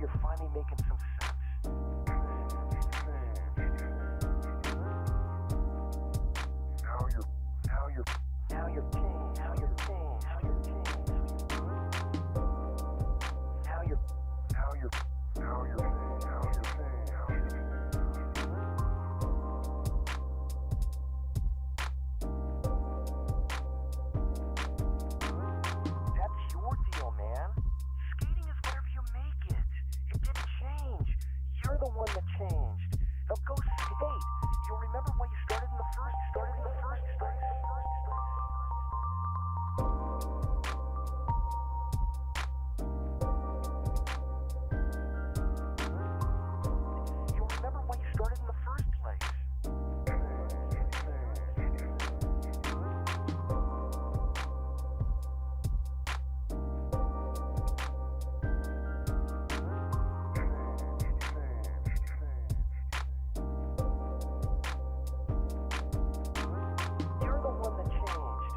you're finally making some sense. Now you're king. Now you're king. Now you're king. Now you're That's your deal, man. Skating is whatever you make it. It didn't change. You're the one that changed. Now go skate. You'll remember why you started in the first place. You'll remember why you started in the first place. You're the one that changed.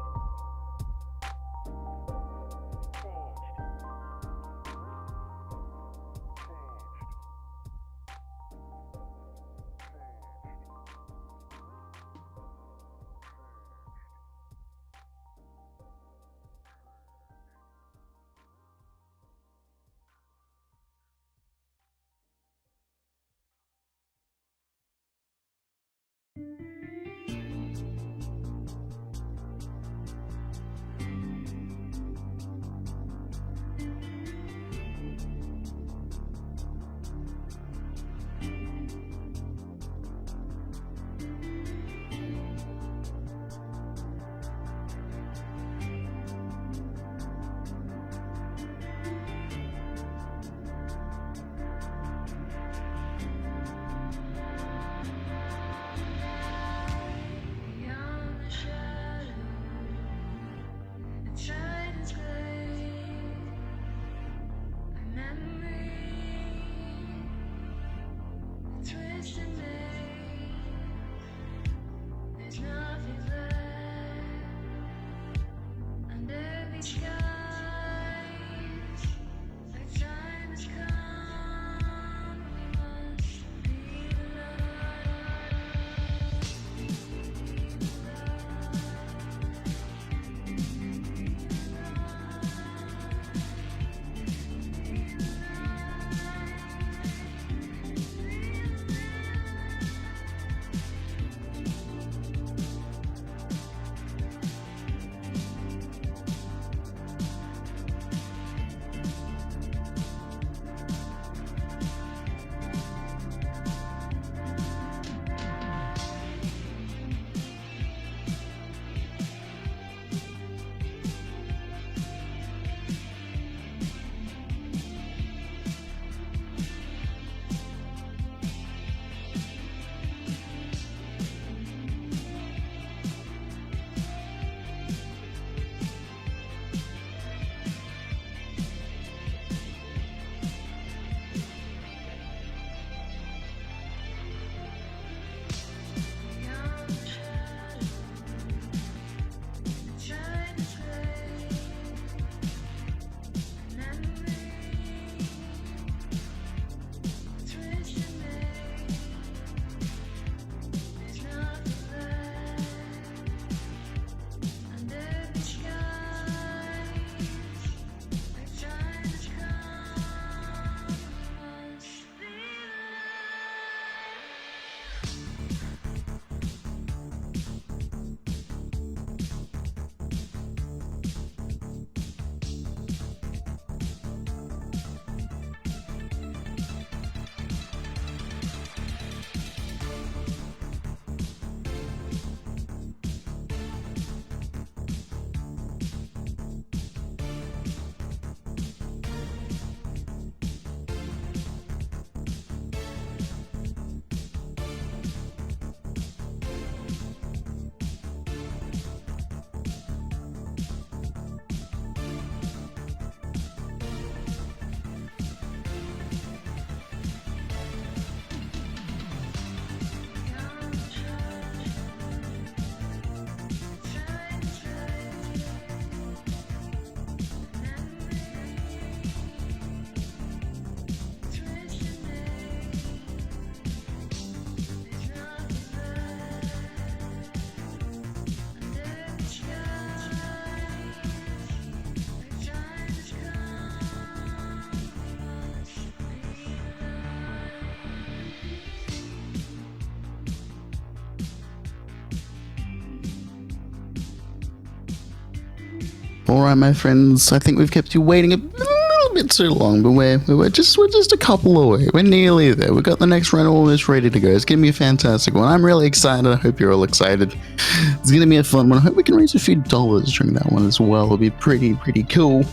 Alright, my friends, I think we've kept you waiting a little bit too long, but we're just a couple away. We're nearly there. We've got the next run almost ready to go. It's gonna be a fantastic one. I'm really excited. I hope you're all excited. It's gonna be a fun one. I hope we can raise a few dollars during that one as well. It'll be pretty cool.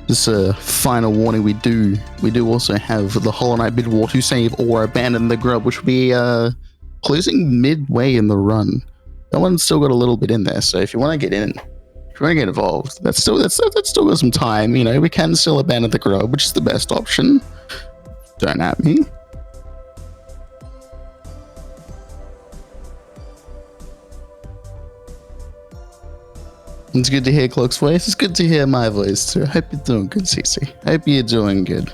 Just a final warning, we do also have the Hollow Knight Bid War to save or abandon the grub, which will be closing midway in the run. That one's still got a little bit in there, so if you want to get in, if you want to get involved, that's still got some time. You know, we can still abandon the grub, which is the best option. Don't at me. It's good to hear Clock's voice. It's good to hear my voice too. I hope you're doing good, CC. I hope you're doing good.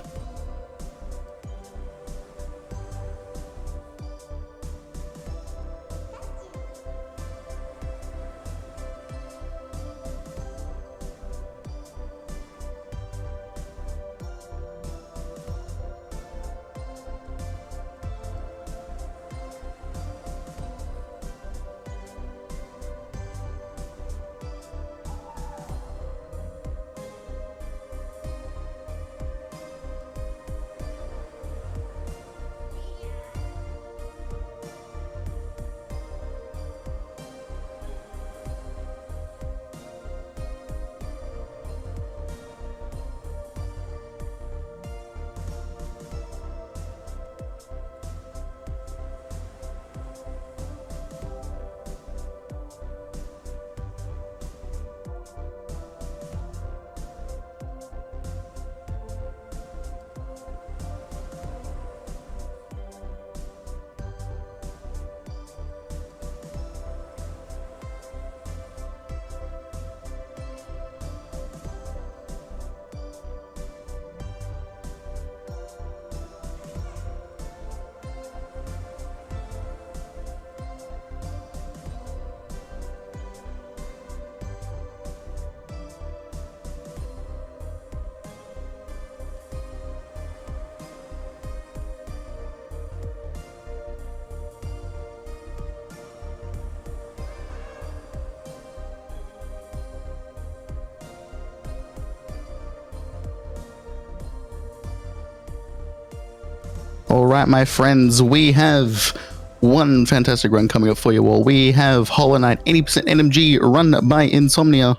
All right, my friends, we have one fantastic run coming up for you all. We have Hollow Knight 80% NMG run by ins0mnia.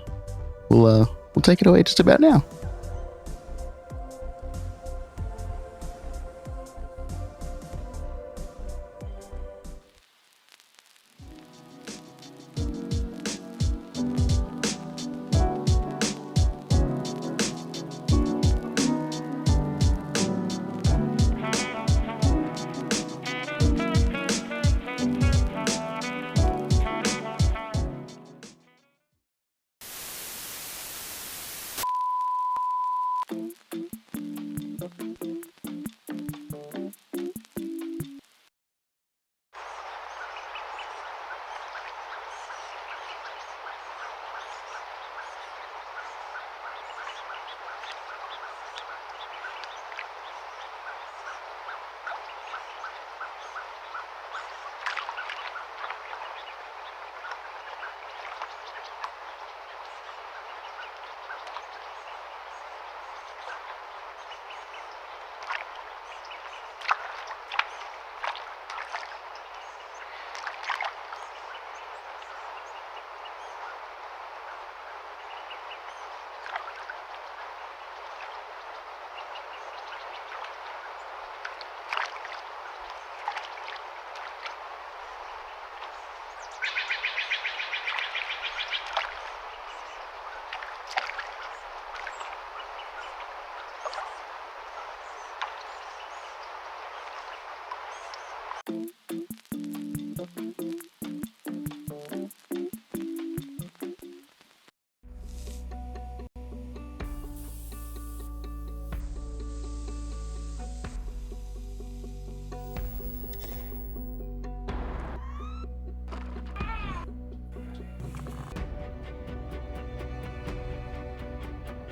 We'll take it away just about now.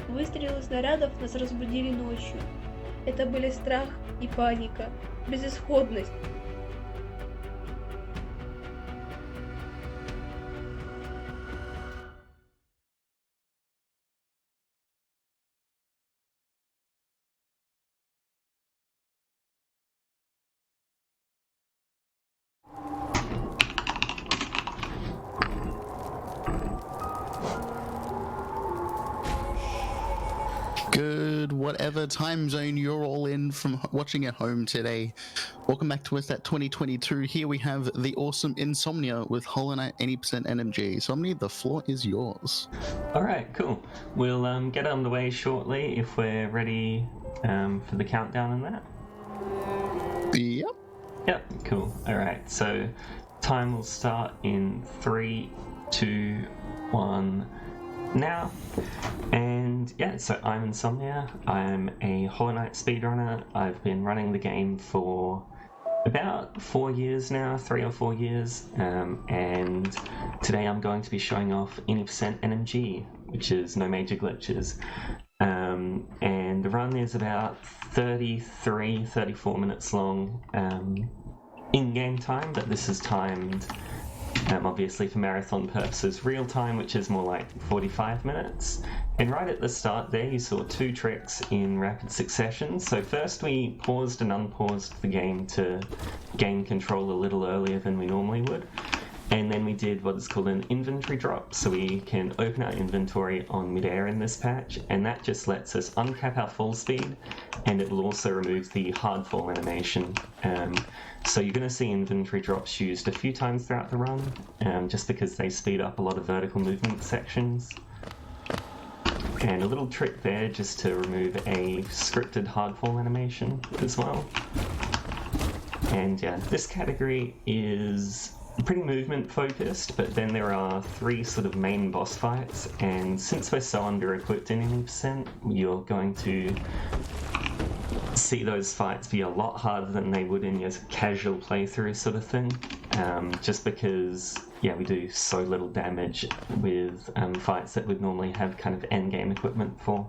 Выстрелы снарядов нас разбудили ночью. Это были страх и паника, безысходность. whatever time zone you're all in from watching at home today. Welcome back to us at 2022. Here we have the awesome Insomnia with Hollow Knight 80% NMG. Insomnia, the floor is yours. All right, cool. We'll get underway shortly if we're ready for the countdown and that. Yep. Yep, cool. All right, so time will start in 3, 2, 1, now. And yeah, so I'm Insomnia. I'm a Hollow Knight speedrunner. I've been running the game for about 4 years now, 3 or 4 years, and today I'm going to be showing off 80% NMG, which is no major glitches. And the run is about 34 minutes long in-game time, but this is timed obviously for marathon purposes real time, which is more like 45 minutes. And right at the start there you saw 2 tricks in rapid succession. So first we paused and unpaused the game to gain control a little earlier than we normally would. And then we did what is called an inventory drop, so we can open our inventory on midair in this patch, and that just lets us uncap our fall speed, and it will also remove the hard fall animation. So you're going to see inventory drops used a few times throughout the run, just because they speed up a lot of vertical movement sections. And a little trick there just to remove a scripted hard fall animation as well. And yeah, this category is pretty movement focused, but then there are 3 sort of main boss fights, and since we're so under equipped in 80%, you're going to see those fights be a lot harder than they would in your casual playthrough sort of thing, just because yeah, we do so little damage with fights that would normally have kind of endgame equipment for.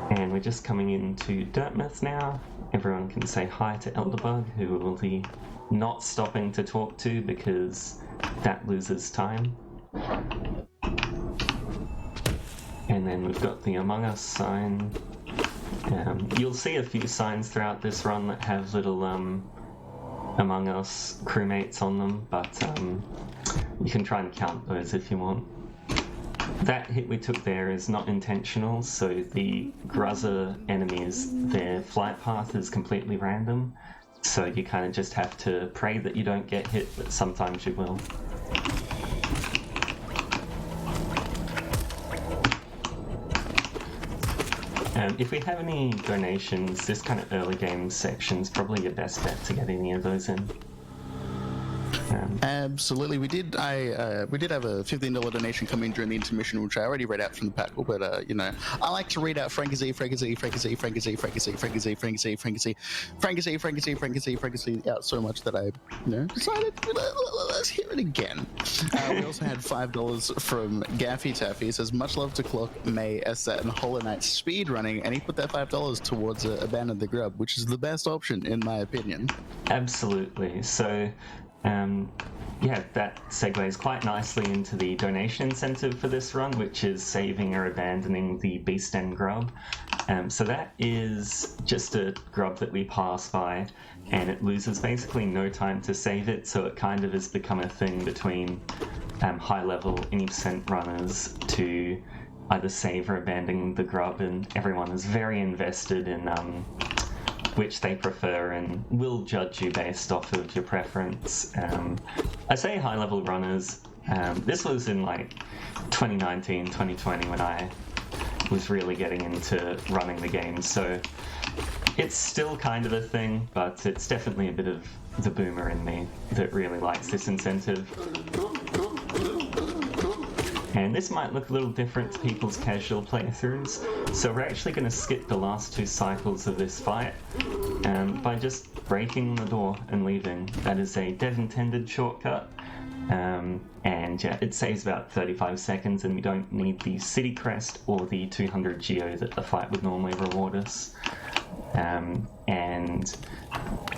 And we're just coming into Dirtmouth now. Everyone can say hi to Elderbug, who will be not stopping to talk to because that loses time. And then we've got the Among Us sign. You'll see a few signs throughout this run that have little Among Us crewmates on them, but you can try and count those if you want. That hit we took there is not intentional, so the Gruzzer enemies, their flight path is completely random, so you kind of just have to pray that you don't get hit, but sometimes you will. If we have any donations, this kind of early game section is probably your best bet to get any of those in. Absolutely, we did have a $15 donation come in during the intermission, which I already read out from the packle, but you know, I like to read out Frankazee out so much that I decided, let's hear it again. We also had $5 from Gaffy Taffy. It says, much love to Clock, May, Esset, and Hollow Knight speedrunning, and he put that $5 towards Abandon the Grub, which is the best option in my opinion. Absolutely. So yeah, that segues quite nicely into the donation incentive for this run, which is saving or abandoning the Beast End Grub. So that is just a grub that we pass by, and it loses basically no time to save it, so it kind of has become a thing between high-level 80% runners to either save or abandon the grub, and everyone is very invested in which they prefer and will judge you based off of your preference. I say high-level runners. This was in like 2019, 2020 when I was really getting into running the game, so it's still kind of a thing, but it's definitely a bit of the boomer in me that really likes this incentive. And this might look a little different to people's casual playthroughs, so we're actually going to skip the last 2 cycles of this fight by just breaking the door and leaving. That is a dev-intended shortcut, and yeah, it saves about 35 seconds, and we don't need the city crest or the 200 geo that the fight would normally reward us. And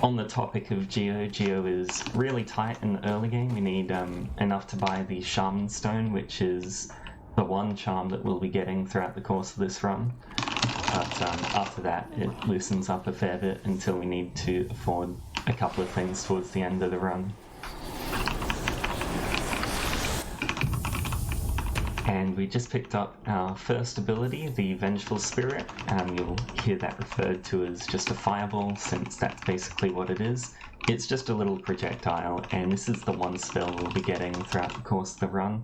on the topic of Geo is really tight in the early game. We need enough to buy the Shaman Stone, which is the one charm that we'll be getting throughout the course of this run. But after that, it loosens up a fair bit until we need to afford a couple of things towards the end of the run. And we just picked up our first ability, the Vengeful Spirit. You'll hear that referred to as just a fireball, since that's basically what it is. It's just a little projectile, and this is the one spell we'll be getting throughout the course of the run,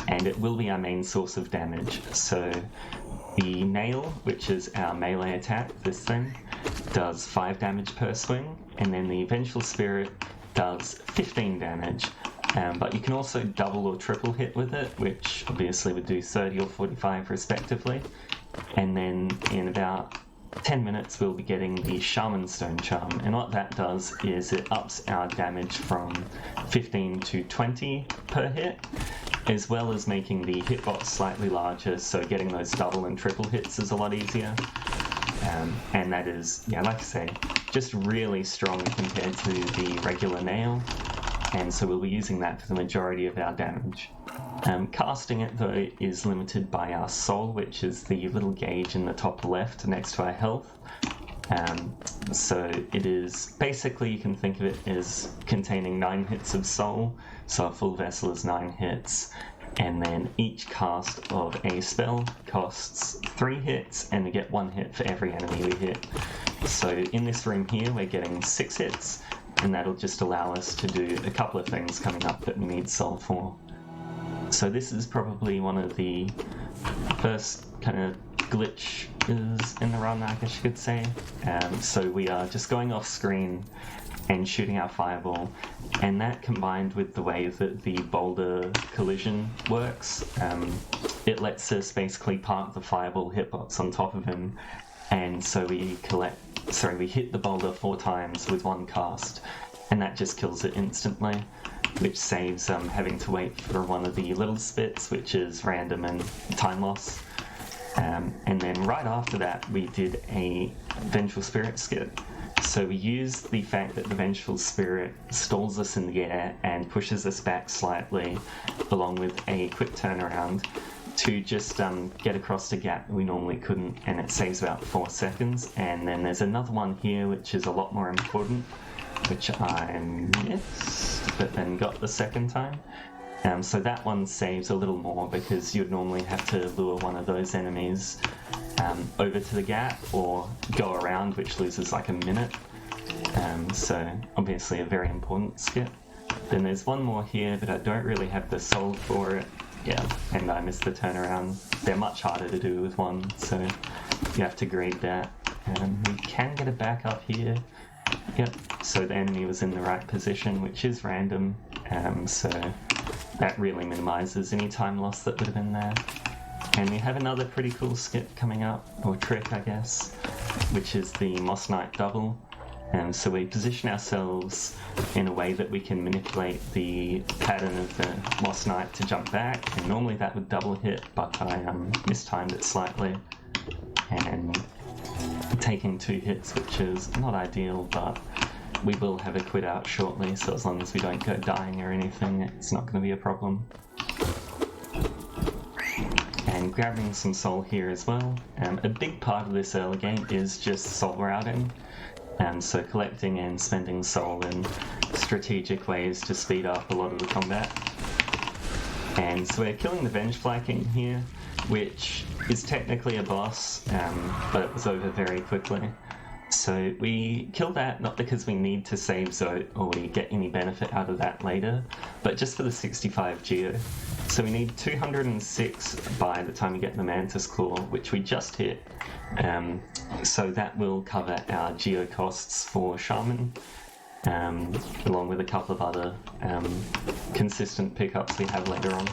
and it will be our main source of damage. So the Nail, which is our melee attack, this thing, does 5 damage per swing, and then the Vengeful Spirit does 15 damage. But you can also double or triple hit with it, which obviously would do 30 or 45 respectively. And then in about 10 minutes we'll be getting the Shaman Stone Charm, and what that does is it ups our damage from 15 to 20 per hit, as well as making the hitbox slightly larger, so getting those double and triple hits is a lot easier. And that is, yeah, like I say, just really strong compared to the regular Nail. And so we'll be using that for the majority of our damage. Casting it, though, is limited by our soul, which is the little gauge in the top left next to our health. So it is, basically you can think of it as containing 9 hits of soul, so a full vessel is 9 hits. And then each cast of a spell costs 3 hits, and we get 1 hit for every enemy we hit. So in this room here we're getting 6 hits, and that'll just allow us to do a couple of things coming up that we need soul for. So this is probably one of the first kind of glitches in the run, I guess you could say. So we are just going off screen and shooting our fireball, and that combined with the way that the boulder collision works, it lets us basically park the fireball hitbox on top of him, and so we hit the boulder 4 times with 1 cast, and that just kills it instantly, which saves having to wait for one of the little spits, which is random and time loss. And then right after that we did a Vengeful Spirit skip. So we used the fact that the Vengeful Spirit stalls us in the air and pushes us back slightly, along with a quick turnaround, to just get across the gap we normally couldn't, and it saves about 4 seconds. And then there's another one here which is a lot more important, which I missed, but then got the second time. So that one saves a little more, because you'd normally have to lure one of those enemies over to the gap or go around, which loses like a minute. So obviously a very important skip. Then there's one more here, but I don't really have the soul for it. Yeah, and I missed the turnaround. They're much harder to do with 1, so you have to grade that. We can get it back up here. Yep, so the enemy was in the right position, which is random, so that really minimizes any time loss that would have been there. And we have another pretty cool skip coming up, or trick I guess, which is the Moss Knight double. So we position ourselves in a way that we can manipulate the pattern of the Moss Knight to jump back, and normally that would double hit, but I mistimed it slightly, and taking 2 hits, which is not ideal, but we will have a quit out shortly, so as long as we don't go dying or anything, it's not going to be a problem. And grabbing some soul here as well. A big part of this early game is just soul routing. So collecting and spending soul in strategic ways to speed up a lot of the combat. And so we're killing the Venge Fly King here, which is technically a boss, but it was over very quickly. So we kill that not because we need to save Zote or we get any benefit out of that later, but just for the 65 geo. So we need 206 by the time we get the Mantis Claw, which we just hit. So that will cover our geo costs for Shaman, along with a couple of other consistent pickups we have later on.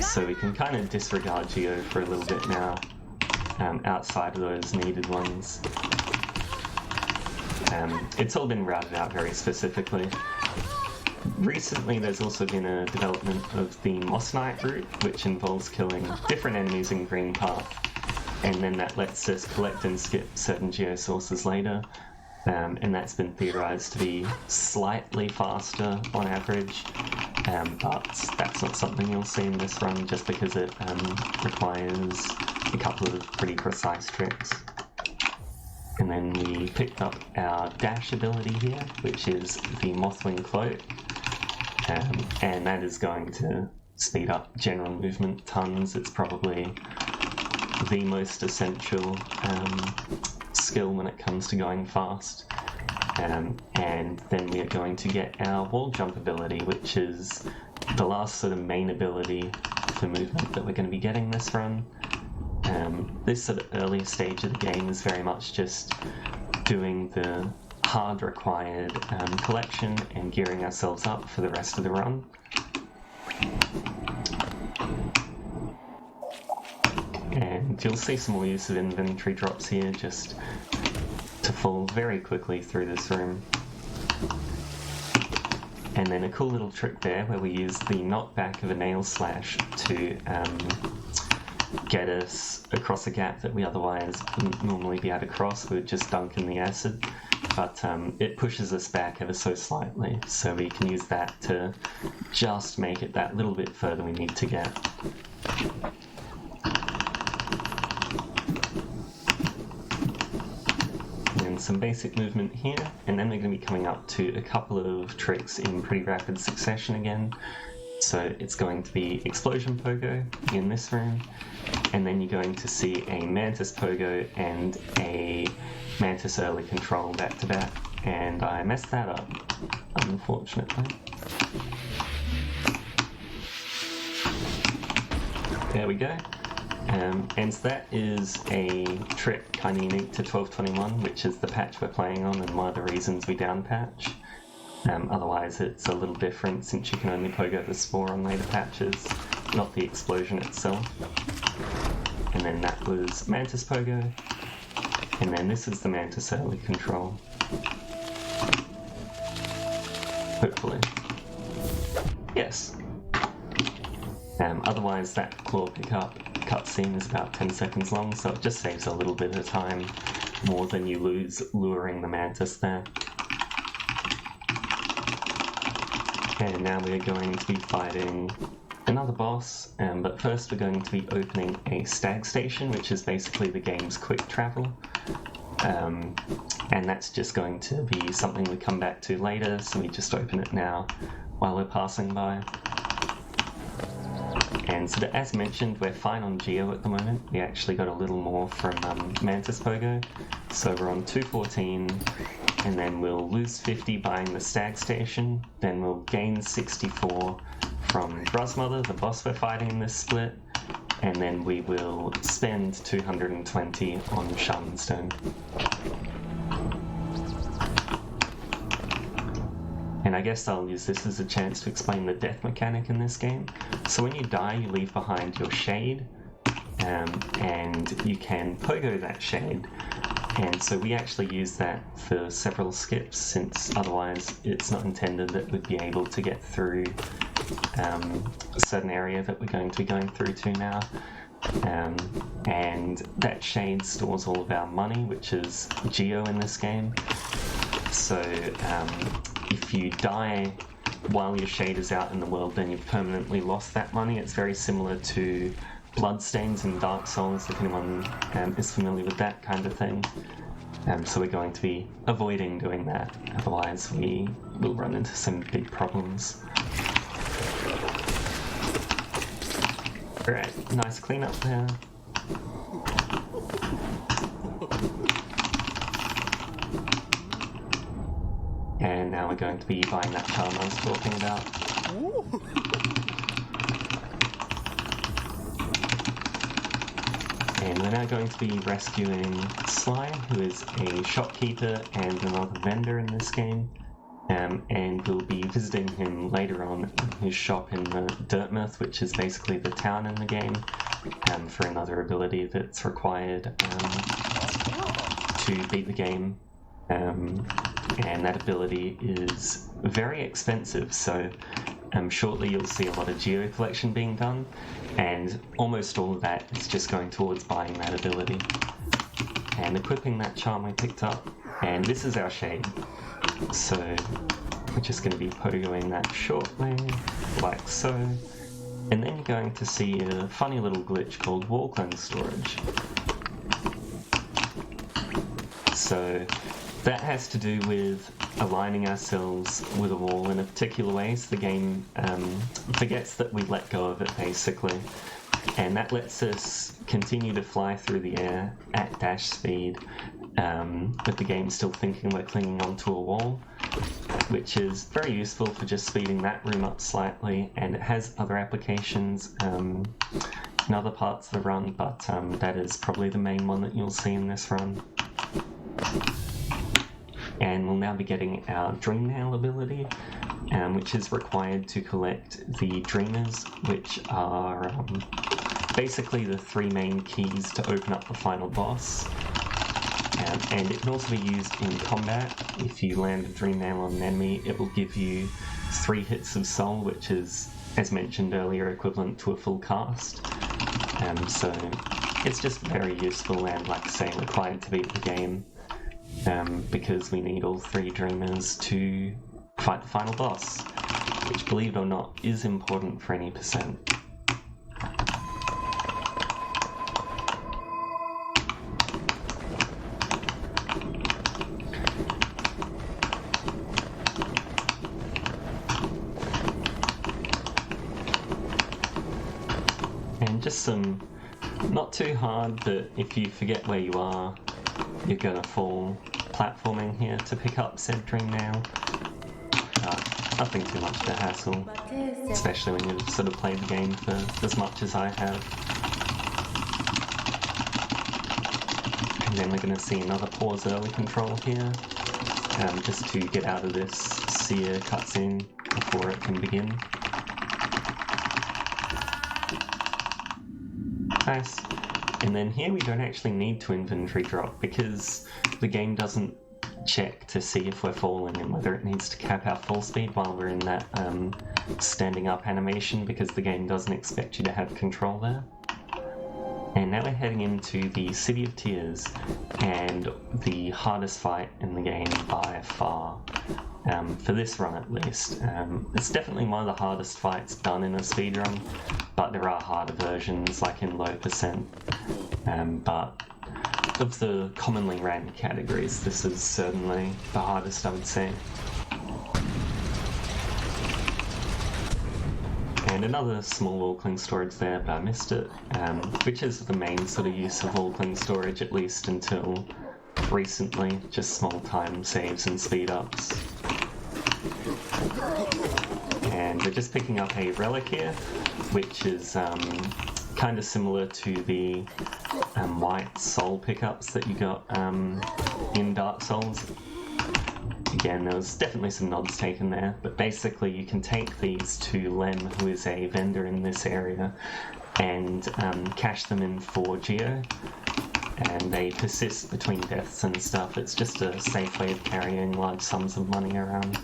So we can kind of disregard geo for a little bit now, outside of those needed ones. It's all been routed out very specifically. Recently there's also been a development of the Moss Knight route, which involves killing different enemies in green path, and then that lets us collect and skip certain geo sources later, and that's been theorized to be slightly faster on average, but that's not something you'll see in this run just because it requires a couple of pretty precise tricks. And then we picked up our dash ability here, which is the Mothwing Cloak, and that is going to speed up general movement tons. It's probably the most essential skill when it comes to going fast. And then we are going to get our wall jump ability, which is the last sort of main ability for movement that we're going to be getting this run. This sort of early stage of the game is very much just doing the hard required collection and gearing ourselves up for the rest of the run. And you'll see some more use of inventory drops here, just to fall very quickly through this room. And then a cool little trick there where we use the knockback of a nail slash to get us across a gap that we otherwise wouldn't normally be able to cross. We would just dunk in the acid, but it pushes us back ever so slightly, so we can use that to just make it that little bit further we need to get. And some basic movement here, and then we're going to be coming up to a couple of tricks in pretty rapid succession again. So it's going to be Explosion Pogo in this room, and then you're going to see a Mantis Pogo and a Mantis Early Control back to back, and I messed that up, unfortunately. There we go. And so that is a trick kind of unique to 12.21, which is the patch we're playing on and one of the reasons we down patch. Otherwise it's a little different since you can only pogo the spore on later patches, not the explosion itself. And then that was Mantis Pogo, and then this is the Mantis Early Control. Hopefully. Yes. Otherwise that claw pickup cutscene is about 10 seconds long, so it just saves a little bit of time, more than you lose luring the Mantis there. And now we are going to be fighting another boss, but first we're going to be opening a stag station, which is basically the game's quick travel. And that's just going to be something we come back to later, so we just open it now while we're passing by. And so as mentioned, we're fine on Geo at the moment. We actually got a little more from Mantis Pogo, so we're on 214, and then we'll lose 50 buying the stag station, then we'll gain 64 from Bruzmother, the boss we're fighting in this split, and then we will spend 220 on Shamanstone. And I guess I'll use this as a chance to explain the death mechanic in this game. So when you die, you leave behind your shade, and you can pogo that shade. And so we actually use that for several skips, since otherwise it's not intended that we'd be able to get through a certain area that we're going to be going through to now. And that shade stores all of our money, which is Geo in this game. So if you die while your shade is out in the world, then you've permanently lost that money. It's very similar to Bloodstains in Dark Souls, if anyone is familiar with that kind of thing. So we're going to be avoiding doing that, otherwise we will run into some big problems. Alright, nice cleanup there. And now we're going to be buying that charm I was talking about. And we're now going to be rescuing Sly, who is a shopkeeper and another vendor in this game. And we'll be visiting him later on in his shop in the Dirtmouth, which is basically the town in the game, for another ability that's required to beat the game. And that ability is very expensive, so shortly you'll see a lot of Geo collection being done, and almost all of that is just going towards buying that ability and equipping that charm we picked up. And this is our shade, so we're just going to be pogoing that shortly, like so. And then you're going to see a funny little glitch called wall cleanse storage. So that has to do with aligning ourselves with a wall in a particular way, so the game forgets that we let go of it, basically. And that lets us continue to fly through the air at dash speed, with the game still thinking we're clinging onto a wall, which is very useful for just speeding that room up slightly, and it has other applications in other parts of the run, but that is probably the main one that you'll see in this run. And we'll now be getting our Dream Nail ability, which is required to collect the Dreamers, which are basically the 3 main keys to open up the final boss. And it can also be used in combat. If you land a Dream Nail on an enemy, it will give you 3 hits of soul, which is, as mentioned earlier, equivalent to a full cast. So it's just very useful and, like I say, required to beat the game, because we need all 3 Dreamers to fight the final boss, which, believe it or not, is important for any percent. Just some, not too hard, but if you forget where you are, you're gonna fall platforming here to pick up said Dream Nail. Nothing too much of a hassle, especially when you've sort of played the game for as much as I have. And then we're gonna see another pause early control here, just to get out of this seer cutscene before it can begin. Nice. And then here we don't actually need to inventory drop, because the game doesn't check to see if we're falling and whether it needs to cap our fall speed while we're in that standing up animation, because the game doesn't expect you to have control there. And now we're heading into the City of Tears, and the hardest fight in the game by far. For this run at least. It's definitely one of the hardest fights done in a speedrun, but there are harder versions, like in low percent. But of the commonly ran categories, this is certainly the hardest, I would say. And another small wall cling storage there, but I missed it, which is the main sort of use of wall cling storage, at least until recently, just small time saves and speed ups. And we're just picking up a relic here, which is kind of similar to the white soul pickups that you got in Dark Souls. Again, there was definitely some nods taken there, but basically you can take these to Lem, who is a vendor in this area, and cash them in for Geo, and they persist between deaths and stuff. It's just a safe way of carrying large sums of money around.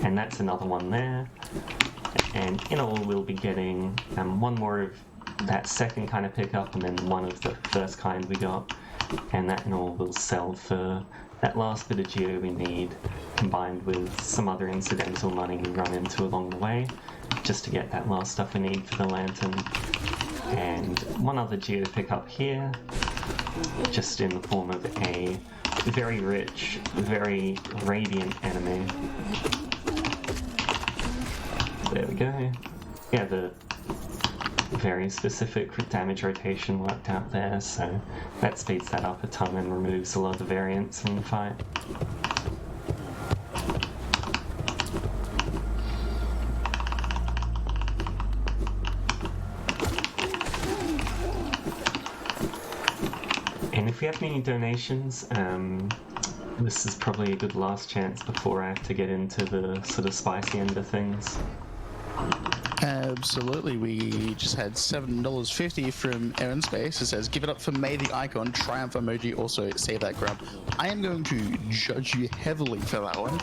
And that's another one there. And in all, we'll be getting one more of that second kind of pickup, and then one of the first kind we got. And that in all will sell for that last bit of geo we need, combined with some other incidental money we run into along the way, just to get that last stuff we need for the lantern. And one other geo pickup here, just in the form of a very rich, very radiant enemy. There we go. Yeah, the very specific damage rotation worked out there, so that speeds that up a ton and removes a lot of the variance from the fight. And if we have any donations, this is probably a good last chance before I have to get into the sort of spicy end of things. Absolutely. We just had $7.50 from Aaron Space. It says, give it up for May the Icon, Triumph emoji, also save that grub. I am going to judge you heavily for that one.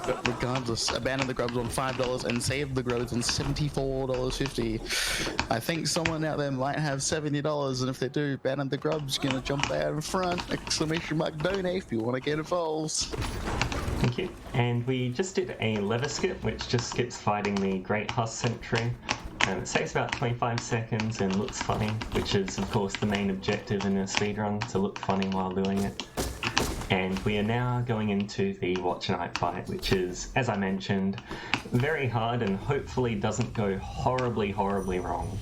But regardless, Abandon the Grub's on $5 and Save the Grub's on $74.50. I think someone out there might have $70, and if they do, Abandon the Grub's gonna jump out in front. Exclamation mark donate if you want to get involved. Thank you. And we just did a lever skip, which just skips fighting the Great Husk Sentry. It takes about 25 seconds and looks funny, which is of course the main objective in a speedrun, to look funny while doing it. And we are now going into the Watch Night fight, which is, as I mentioned, very hard and hopefully doesn't go horribly, horribly wrong.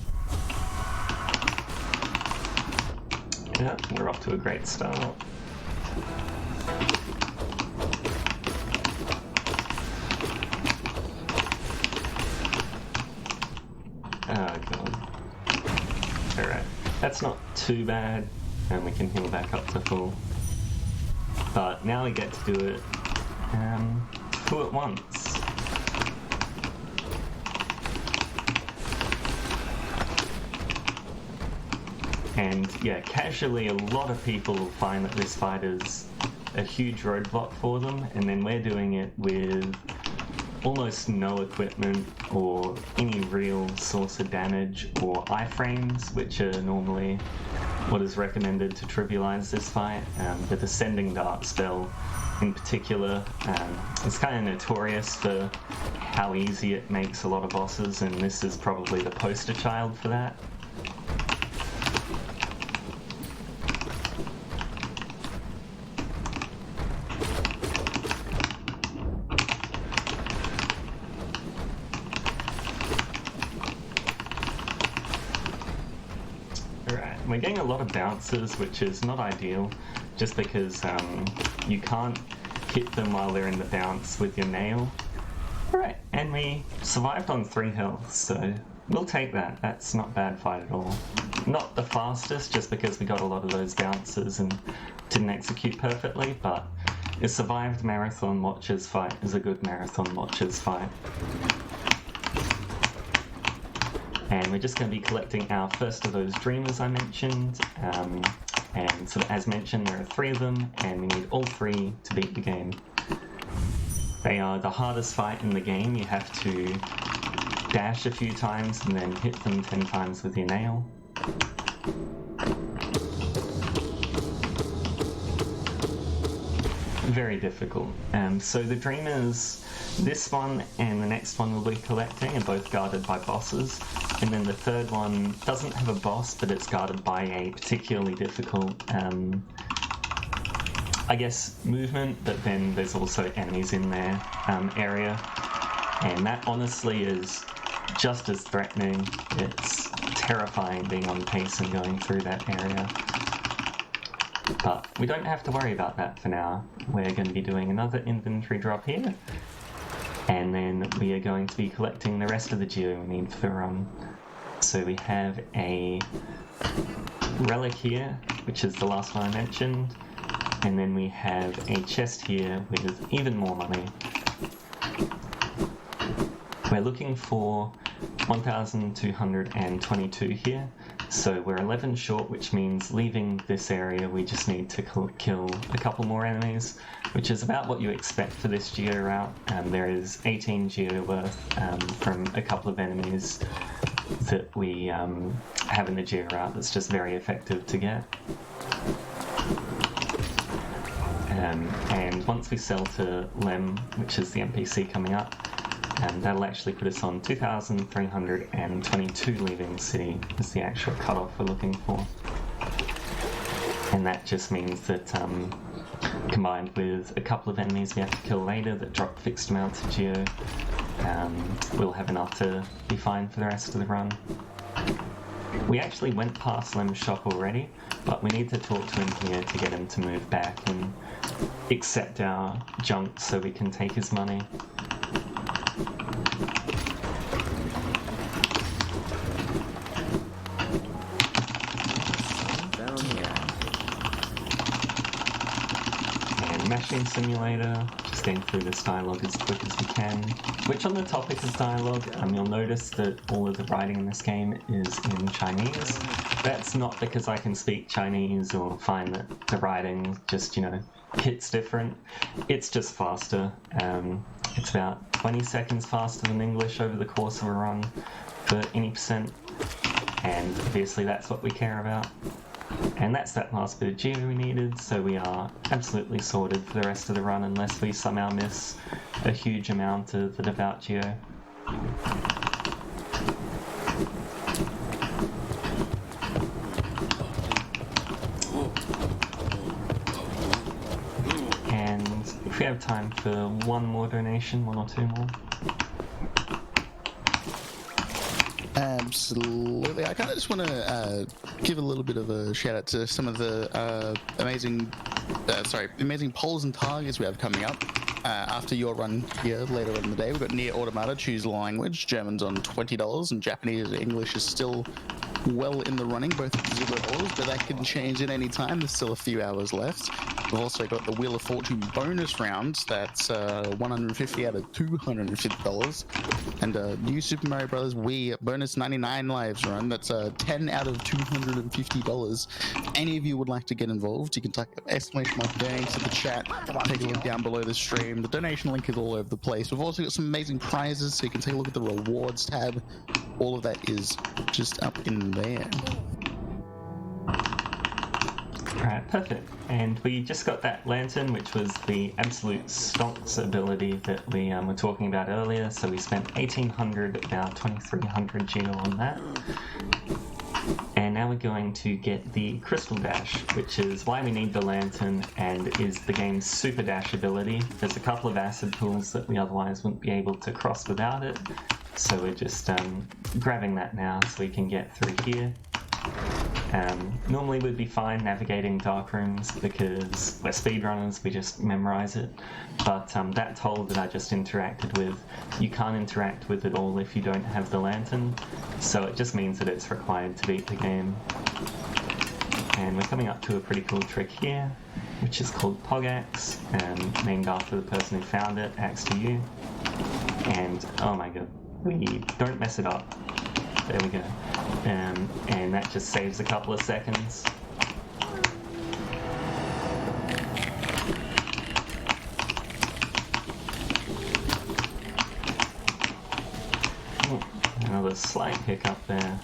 Yeah, we're off to a great start. Oh god. Alright, that's not too bad, and we can heal back up to full. But now we get to do it two at once. And yeah, casually a lot of people will find that this fight is a huge roadblock for them, and then we're doing it with almost no equipment or any real source of damage or iframes, which are normally what is recommended to trivialize this fight. The Descending Dark spell in particular is kind of notorious for how easy it makes a lot of bosses, and this is probably the poster child for that. We're getting a lot of bounces, which is not ideal, just because you can't hit them while they're in the bounce with your nail. Alright, and we survived on 3 health, so we'll take that. That's not a bad fight at all. Not the fastest, just because we got a lot of those bounces and didn't execute perfectly, but a survived Marathon Watchers fight is a good Marathon Watchers fight. And we're just going to be collecting our first of those dreamers I mentioned, and so as mentioned there are 3 of them, and we need all 3 to beat the game. They are the hardest fight in the game. You have to dash a few times and then hit them 10 times with your nail. Very difficult. So the dreamers, this one and the next one we'll be collecting are both guarded by bosses, and then the third one doesn't have a boss, but it's guarded by a particularly difficult, I guess, movement, but then there's also enemies in their area, and that honestly is just as threatening. It's terrifying being on pace and going through that area. But we don't have to worry about that for now. We're going to be doing another inventory drop here, and then we are going to be collecting the rest of the geo we need for the run. So we have a relic here, which is the last one I mentioned, and then we have a chest here with even more money. We're looking for 1,222 here, so we're 11 short, which means leaving this area we just need to kill a couple more enemies, which is about what you expect for this geo route. There is 18 geo worth from a couple of enemies that we have in the geo route that's just very effective to get. And once we sell to Lem, which is the NPC coming up, that'll actually put us on 2,322 leaving the city is the actual cutoff we're looking for. And that just means that combined with a couple of enemies we have to kill later that drop fixed amounts of geo, we'll have enough to be fine for the rest of the run. We actually went past Lem's shop already, but we need to talk to him here to get him to move back and accept our junk so we can take his money. Mashing Simulator, just getting through this dialogue as quick as we can. Which, on the topic of dialogue, you'll notice that all of the writing in this game is in Chinese. That's not because I can speak Chinese or find that the writing just, hits different. It's just faster. It's about 20 seconds faster than English over the course of a run for any percent, and obviously that's what we care about. And that's that last bit of geo we needed, so we are absolutely sorted for the rest of the run unless we somehow miss a huge amount of the devout geo. we have time for one more donation, one or two more. Absolutely. I kind of just want to give a little bit of a shout out to some of the amazing polls and targets we have coming up. After your run here later in the day, we've got Near Automata, choose language. German's on $20, and Japanese and English is still well in the running, both at $0, but that can change at any time. There's still a few hours left. We've also got the Wheel of Fortune bonus round. That's 150 out of $250. And new Super Mario Bros. Wii bonus 99 lives run. That's 10 out of $250. Any of you would like to get involved, you can type exclamation mark thanks in the chat. Take a look down below the stream. The donation link is all over the place. We've also got some amazing prizes, so you can take a look at the rewards tab. All of that is just up in there. Alright, perfect. And we just got that lantern, which was the absolute stonks ability that we were talking about earlier. So we spent 1,800, about 2,300 geo on that. And now we're going to get the Crystal Dash, which is why we need the lantern and is the game's Super Dash ability. There's a couple of acid pools that we otherwise wouldn't be able to cross without it. So we're just grabbing that now so we can get through here. Normally we'd be fine navigating dark rooms because we're speedrunners, we just memorize it. But that toll that I just interacted with, you can't interact with it all if you don't have the lantern. So it just means that it's required to beat the game. And we're coming up to a pretty cool trick here, which is called Pogaxe, named after the person who found it, axe to you. And oh my god, we don't mess it up. There we go. And that just saves a couple of seconds. Oh, another slight hiccup there,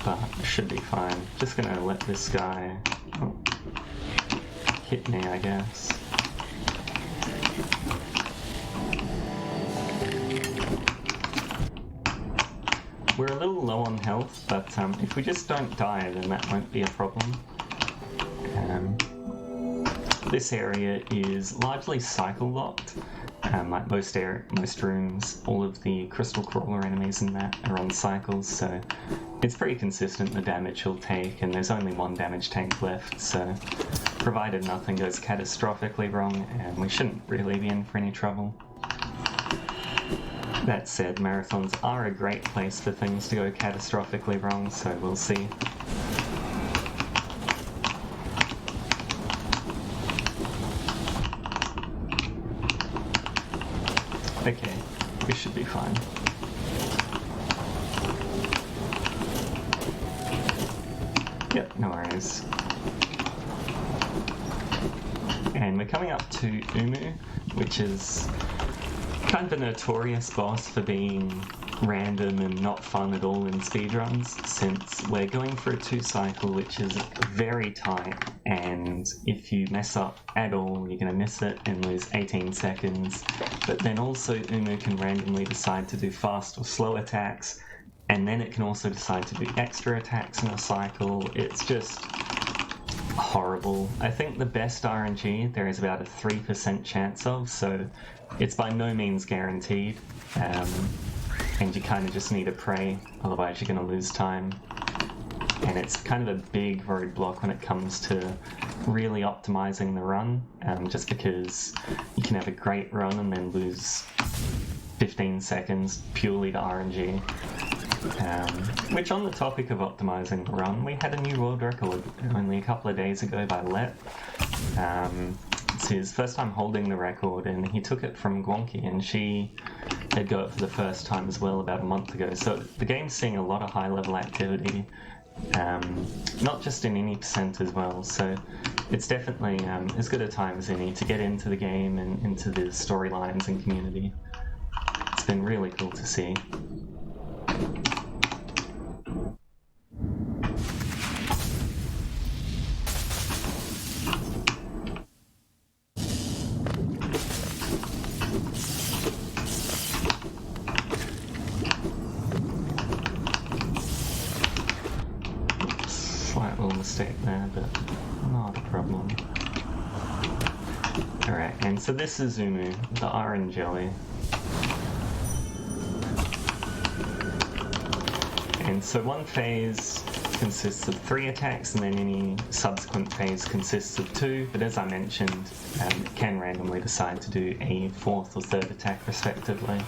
but it should be fine. Just gonna let this guy hit me, I guess. We're a little low on health, but if we just don't die, then that won't be a problem. This area is largely cycle locked. Like most rooms, all of the crystal crawler enemies in that are on cycles, so it's pretty consistent the damage he'll take, and there's only one damage tank left, so provided nothing goes catastrophically wrong, and we shouldn't really be in for any trouble. That said, marathons are a great place for things to go catastrophically wrong, so we'll see. Okay, we should be fine. Yep, no worries. And we're coming up to Umu, which is kind of a notorious boss for being random and not fun at all in speedruns, since we're going for a 2-cycle which is very tight, and if you mess up at all you're going to miss it and lose 18 seconds. But then also Umu can randomly decide to do fast or slow attacks, and then it can also decide to do extra attacks in a cycle. It's just horrible. I think the best RNG there is about a 3% chance of, so it's by no means guaranteed, and you kind of just need to pray, otherwise you're going to lose time. And it's kind of a big roadblock when it comes to really optimizing the run, just because you can have a great run and then lose 15 seconds purely to RNG. Which, on the topic of optimizing the run, we had a new world record only a couple of days ago by Let. It's his first time holding the record, and he took it from Gwonky, and she had got it for the first time as well about a month ago. So the game's seeing a lot of high-level activity, not just in any percent as well. So it's definitely as good a time as any to get into the game and into the storylines and community. It's been really cool to see. Slight little mistake there, but not a problem. Alright, and so this is Umu, the orange jelly. And so one phase consists of 3 attacks, and then any subsequent phase consists of 2, but as I mentioned, it can randomly decide to do a 4th or 3rd attack respectively.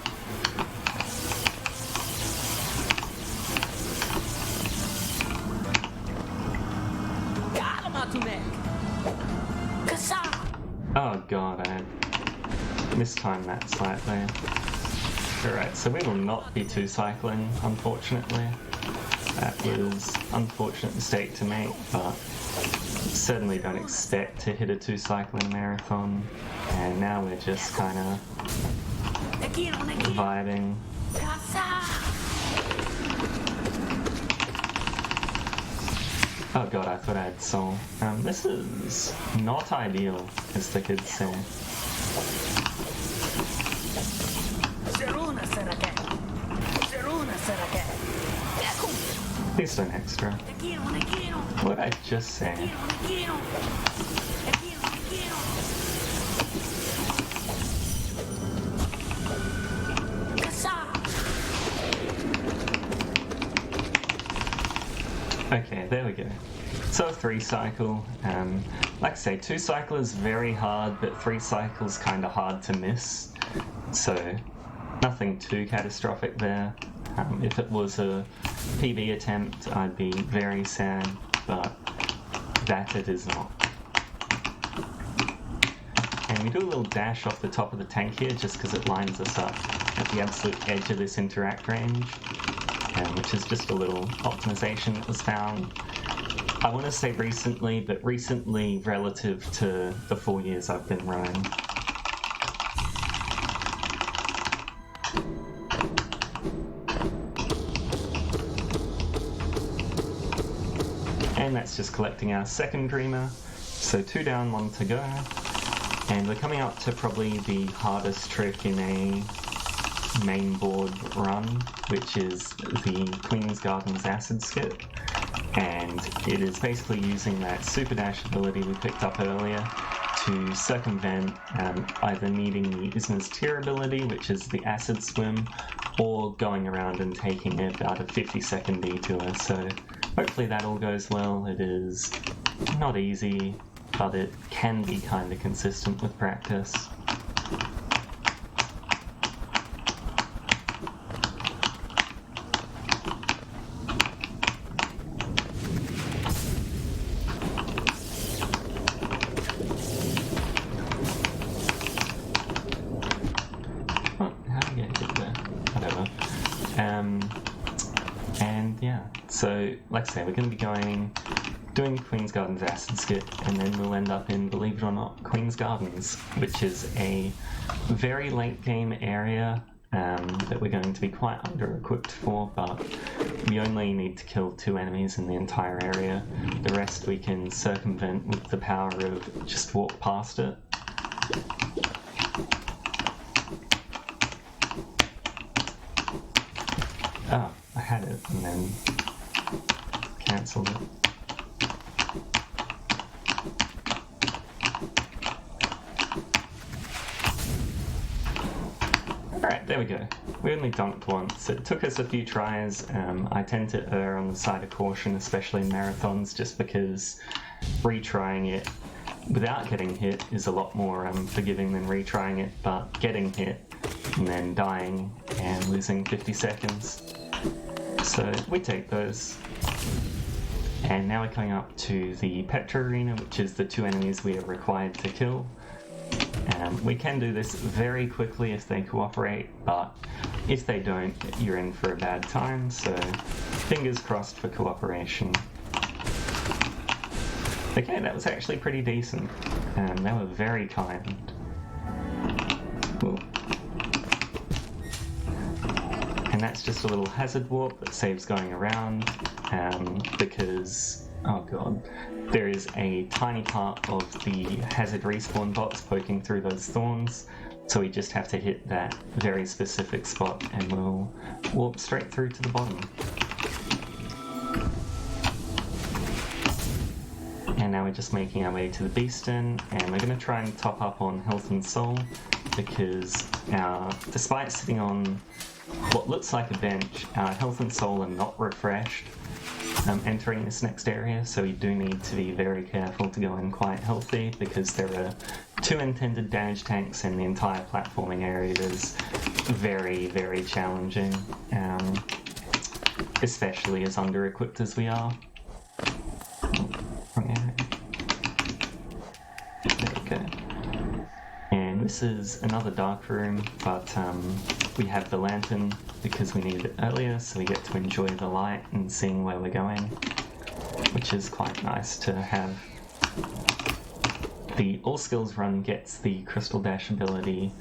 Oh god, I mistimed that slightly. Alright, so we will not be 2-cycling, unfortunately. That was an unfortunate mistake to make, but certainly don't expect to hit a 2-cycling marathon. And now we're just kind of vibing. Oh god, I thought I had soul. This is not ideal, as the kids say. Please don't extra. What did I just say? Okay, there we go. So a 3-cycle. Like I say, 2-cycle is very hard, but 3 cycles kind of hard to miss. So nothing too catastrophic there. If it was a PB attempt, I'd be very sad, but that it is not. And we do a little dash off the top of the tank here, just because it lines us up at the absolute edge of this interact range, which is just a little optimization that was found. I want to say recently, but recently relative to the 4 years I've been running. And that's just collecting our second dreamer. So 2 down, 1 to go. And we're coming up to probably the hardest trick in a main board run, which is the Queen's Gardens Acid Skip. And it is basically using that super dash ability we picked up earlier to circumvent either needing the Isma's Tear ability, which is the Acid Swim, or going around and taking about a 50-second detour. So hopefully that all goes well. It is not easy, but it can be kind of consistent with practice. And yeah, so like I say, we're going to be doing Queen's Gardens Acid Skip, and then we'll end up in, believe it or not, Queen's Gardens, which is a very late game area that we're going to be quite under-equipped for, but we only need to kill 2 enemies in the entire area. The rest we can circumvent with the power of just walk past it. Oh, I had it and then cancelled it. Alright, there we go. We only dunked once. It took us a few tries. I tend to err on the side of caution, especially in marathons, just because retrying it without getting hit is a lot more forgiving than retrying it, but getting hit and then dying and losing 50 seconds. So we take those. And now we're coming up to the Petro Arena, which is the 2 enemies we are required to kill. We can do this very quickly if they cooperate, but if they don't, you're in for a bad time, so fingers crossed for cooperation. Okay, that was actually pretty decent. They were very kind. Ooh. And that's just a little hazard warp that saves going around, because, oh god, there is a tiny part of the hazard respawn box poking through those thorns, so we just have to hit that very specific spot and we'll warp straight through to the bottom. And and now we're just making our way to the Beastin, and we're going to try and top up on health and soul, because despite sitting on what looks like a bench, our health and soul are not refreshed entering this next area, so we do need to be very careful to go in quite healthy, because there are 2 intended damage tanks and the entire platforming area is very, very challenging, especially as under-equipped as we are. There we go. And this is another dark room, but we have the lantern because we needed it earlier, so we get to enjoy the light and seeing where we're going, which is quite nice to have. The All Skills run gets the Crystal Dash ability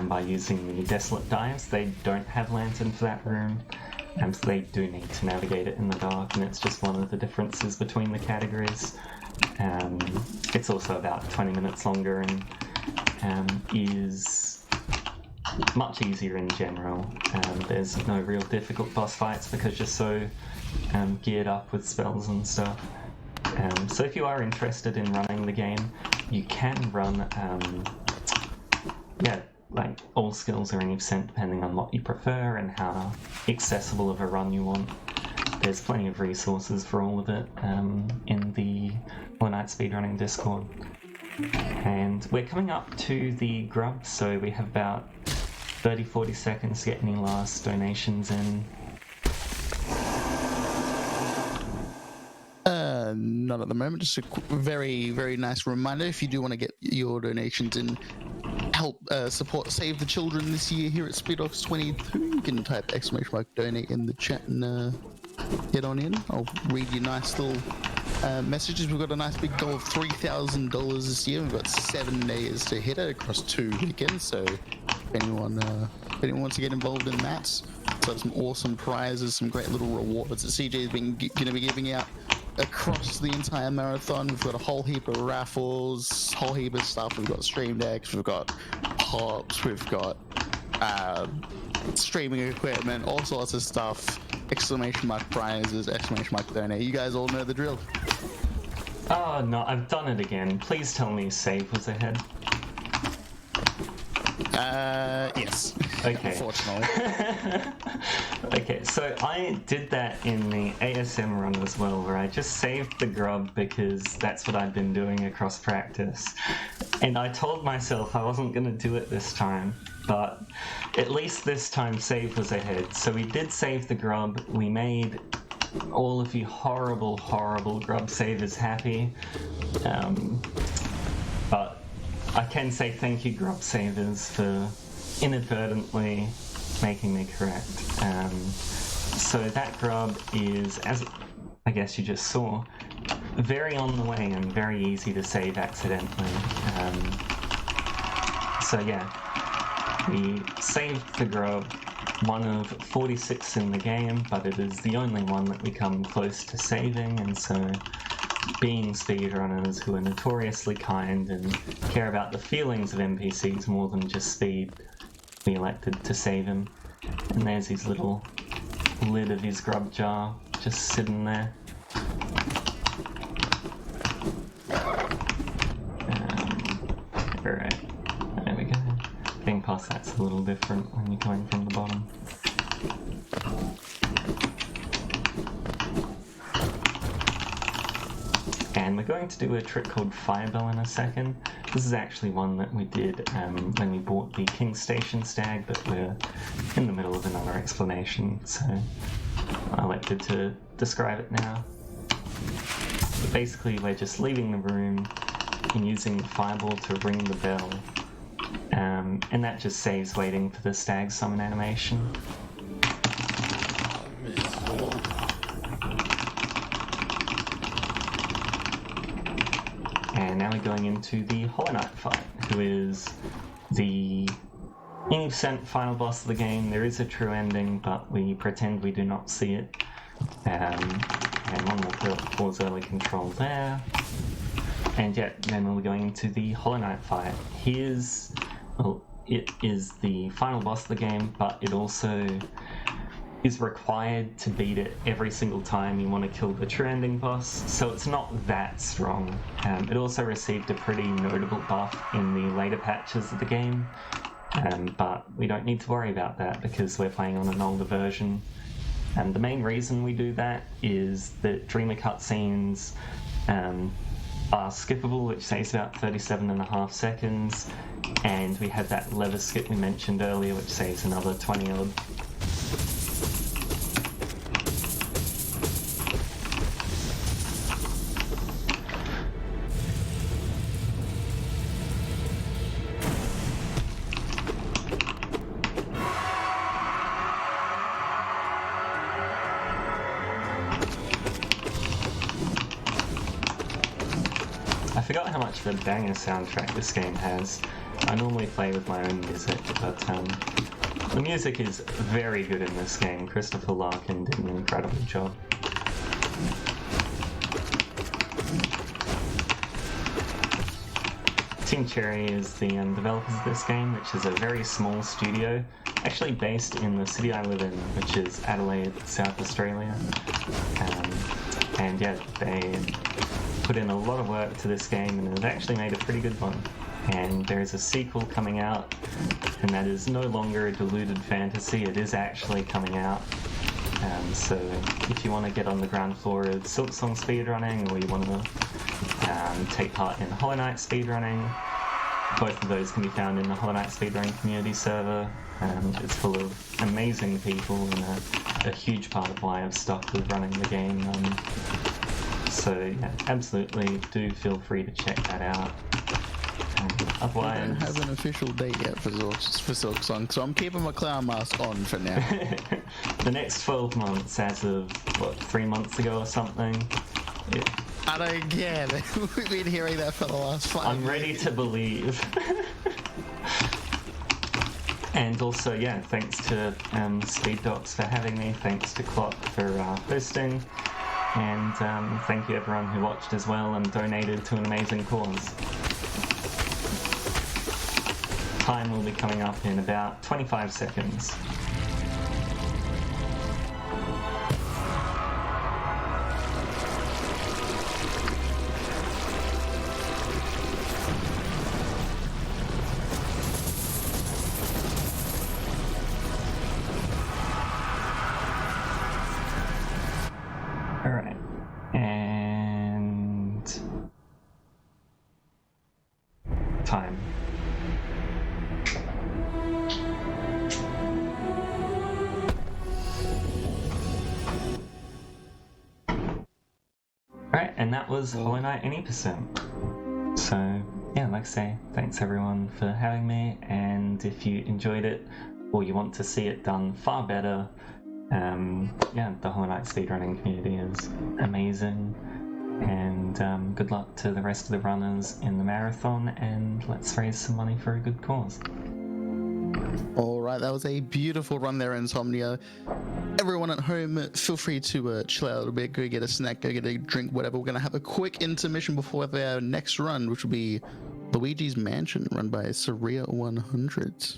by using the Desolate Dives. They don't have lantern for that room, so they do need to navigate it in the dark, and it's just one of the differences between the categories. It's also about 20 minutes longer and is much easier in general. There's no real difficult boss fights because you're so geared up with spells and stuff. So if you are interested in running the game, you can run, like all skills or any percent depending on what you prefer and how accessible of a run you want. There's plenty of resources for all of it in the Hollow Knight Speedrunning Discord. And we're coming up to the grub, so we have about 30-40 seconds to get any last donations in. Not at the moment. Just a very, very nice reminder. If you do want to get your donations in, help support Save the Children this year here at Speedox 22, you can type !donate in the chat and get on in. I'll read your nice little messages. We've got a nice big goal of $3,000 this year. We've got 7 days to hit it across 2 weekends. So if anyone wants to get involved in that, so some awesome prizes, some great little rewards that CJ is going to be giving out across the entire marathon. We've got a whole heap of raffles, whole heap of stuff. We've got stream decks, we've got pops, we've got streaming equipment, all sorts of stuff. Exclamation mark prizes, exclamation mark donate. You guys all know the drill. Oh no, I've done it again. Please tell me save was ahead. Yes. Okay. Unfortunately. Okay, so I did that in the ASM run as well, where I just saved the grub because that's what I'd been doing across practice. And I told myself I wasn't going to do it this time, but at least this time save was ahead. So we did save the grub. We made all of you horrible, horrible grub savers happy. But I can say thank you, grub savers, for inadvertently making me correct. So that grub is, as I guess you just saw, very on the way and very easy to save accidentally. So yeah, we saved the grub, one of 46 in the game, but it is the only one that we come close to saving, and so being speedrunners who are notoriously kind and care about the feelings of NPCs more than just speed, we elected to save him. And there's his little lid of his grub jar just sitting there. Alright, there we go. Getting past that's a little different when you're coming from the bottom. And we're going to do a trick called Firebell in a second. This is actually one that we did when we bought the King Station Stag, but we're in the middle of another explanation, so I elected to describe it now. But basically, we're just leaving the room and using the fireball to ring the bell, and that just saves waiting for the stag summon animation. And now we're going into the Hollow Knight fight, who is the innocent final boss of the game. There is a true ending, but we pretend we do not see it. And one more pause early control there. And yet, then we're going into the Hollow Knight fight. It is the final boss of the game, but it also is required to beat it every single time you want to kill the true ending boss, so it's not that strong. It also received a pretty notable buff in the later patches of the game, but we don't need to worry about that because we're playing on an older version. And the main reason we do that is that Dreamer cutscenes are skippable, which takes about 37.5 seconds, and we had that lever skip we mentioned earlier, which saves another 20 odd. I forgot how much of a banger soundtrack this game has. I normally play with my own music, but the music is very good in this game. Christopher Larkin did an incredible job. Team Cherry is the developers of this game, which is a very small studio, actually based in the city I live in, which is Adelaide, South Australia. And yeah, they put in a lot of work to this game and have actually made a pretty good one. And there is a sequel coming out, and that is no longer a deluded fantasy, it is actually coming out. So if you want to get on the ground floor of Silksong speedrunning, or you want to take part in Hollow Knight speedrunning, both of those can be found in the Hollow Knight speedrunning community server. It's full of amazing people and a huge part of why I've stuck with running the game. So yeah, absolutely do feel free to check that out. Otherwise, I don't have an official date yet for Silksong, so I'm keeping my clown mask on for now. The next 12 months, as of, what, 3 months ago or something? I don't get it. We've been hearing that for the last 5 I'm ready to believe. And also, yeah, thanks to Speed Docs for having me, thanks to Clock for hosting, and thank you everyone who watched as well and donated to an amazing cause. Time will be coming up in about 25 seconds. Alright, and time. Alright, and that was Hollow Knight any percent. So, yeah, like I say, thanks everyone for having me, and if you enjoyed it, or you want to see it done far better, yeah, the Hollow Knight speedrunning community is amazing, and good luck to the rest of the runners in the marathon, and let's raise some money for a good cause. Alright, that was a beautiful run there, Insomnia. Everyone at home, feel free to chill out a little bit, go get a snack, go get a drink, whatever. We're going to have a quick intermission before our next run, which will be Luigi's Mansion, run by Saria 100.